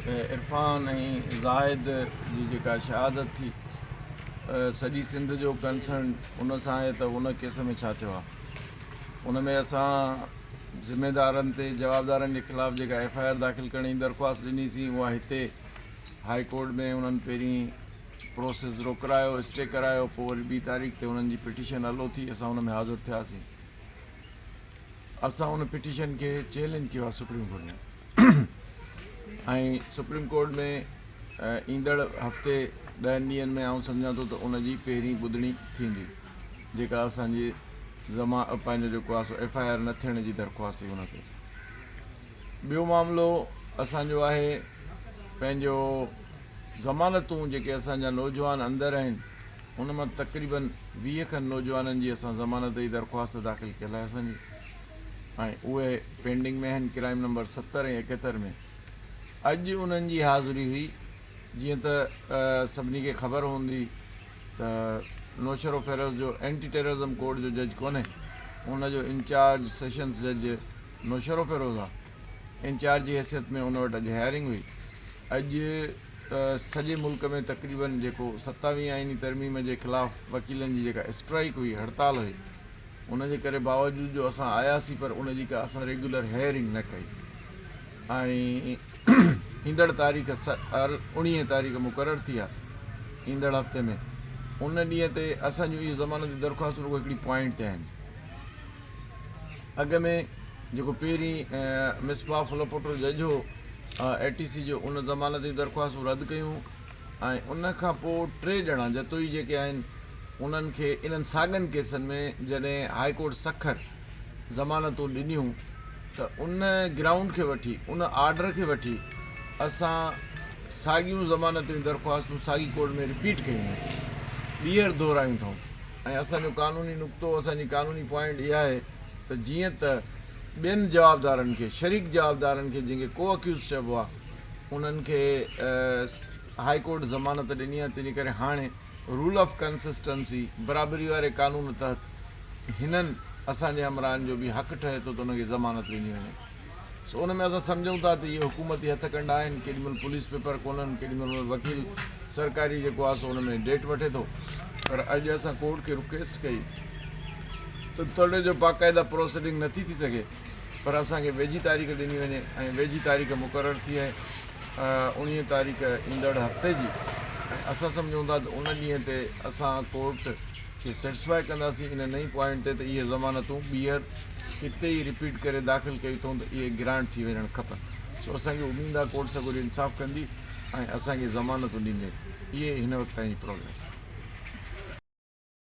इरफान ऐं ज़ाहिद जी जेका शहादत थी सॼी सिंध जो कंसर्न उन सां आहे त उन केस में छा थियो आहे। उन में असां ज़िम्मेदारनि ते जवाबदारनि जे ख़िलाफ़ु जेका FIR दाख़िल करण जी दरख़्वास्त ॾिनीसीं उहा हिते हाई कोर्ट में उन्हनि पहिरीं प्रोसेस रोकरायो, स्टे करायो, पोइ वरी 2 तारीख़ ते उन्हनि जी पिटीशन हलो थी। असां उन में हाज़िर थियासीं। असां उन पिटीशन खे चैलेंज कयो आहे सुप्रीम कोर्ट में ऐं सुप्रीम कोर्ट में ईंदड़ हफ़्ते 10 ॾींहंनि में आउं सम्झां थो त उन जी पहिरीं ॿुधणी थींदी, जेका असांजी पंहिंजो जेको आहे FIR न थियण जी दरख़्वास्त हुई उन ते। ॿियो मामिलो असांजो आहे पंहिंजो ज़मानतूं जेके असांजा नौजवान अंदरि आहिनि उन मां तक़रीबन 20 खनि नौजवाननि जी असां ज़मानत जी दरख़्वास्त दाख़िल कयल आहे असांजी, ऐं उहे पेंडिंग में आहिनि क्राइम नंबर 70 ऐं 71 में। अॼु उन्हनि जी हाज़िरी हुई। जीअं त सभिनी खे ख़बर हूंदी त नौशरो फेरोज़ जो एंटी टेररिज़म कोर्ट जो जज कोन्हे, उनजो इंचार्ज सेशंस जज नौशरो फेरोज़ आहे। इंचार्ज जी हैसियत में उन वटि अॼु हायरिंग हुई। अॼु सॼे मुल्क में तक़रीबन जेको 27 आईनी तरमीम जे ख़िलाफ़ु वकीलनि जी जेका स्ट्राइक हुई, हड़ताल हुई, उनजे करे बावजूद जो असां आयासीं पर उन जी का असां रेगुलर हायरिंग न कई। ऐं ईंदड़ तारीख़ 19 तारीख़ मुक़ररु थी आहे ईंदड़ हफ़्ते में। उन ॾींहं ते असांजूं इहे ज़मानत जी दरख़्वास्त रुॻो हिकिड़ी पॉइंट ते आहिनि। अॻ में जेको पहिरीं मिसबाह फलोपोटो जज हो ATC जो, उन ज़मानत जी दरख़्वास्तूं रद्द कयूं ऐं उन खां पोइ 3 ॼणा जतोई जेके आहिनि उन्हनि खे इन्हनि साॻियनि केसनि में जॾहिं हाई कोर्ट सखर ज़मानतूं ॾिनियूं त उन ग्राउंड खे वठी, उन आर्डर खे वठी असां साॻियूं ज़मानत जूं दरख़्वास्तूं साॻी कोर्ट में रिपीट कयूं, ॿीहर दोहरायूं अथऊं। ऐं असांजो कानूनी नुक़्तो, असांजी कानूनी पॉइंट इहा आहे त जीअं त ॿियनि जवाबदारनि खे, शरीक जवाबदारनि खे जंहिंखे को अक्यूज़ चइबो आहे, उन्हनि खे हाई कोर्ट ज़मानत ॾिनी आहे। तंहिंजे करे हाणे रूल ऑफ कंसिस्टेंसी, बराबरी वारे कानून तहत हिननि असांजे हमराहनि जो बि हक़ु ठहे थो त उनखे ज़मानत ॾिनी वञे। सो उन में असां सम्झूं था त इहे हुकूमती हथ कंडा आहिनि। केॾीमहिल पुलिस पेपर कोन्हनि, केॾीमहिल वकील सरकारी जेको आहे सो उन में डेट वठे थो। पर अॼु असां कोर्ट खे रिक्वेस्ट कई त तोड़े जो बाक़ाइदा प्रोसीडिंग नथी थी सघे, पर असांखे वेझी तारीख़ ॾिनी वञे ऐं वेझी तारीख़ मुक़ररु थी आहे 19 तारीख़ ईंदड़ हफ़्ते जी। ऐं असां सम्झूं था त उन ॾींहं ते असां कोर्ट खे सेटिस्फाई कंदासीं इन नई पॉइंट ते त इहे ज़मानतूं ॿीहर हिते ई रिपीट करे दाख़िल कयूं अथऊं त इहे ग्रांट थी वञणु खपनि। सो असांखे उमेदु आहे कोर्ट सगोरी इंसाफ़ कंदी ऐं असांखे ज़मानतूं ॾींदे। इहे हिन वक़्त जी प्रोग्रेस।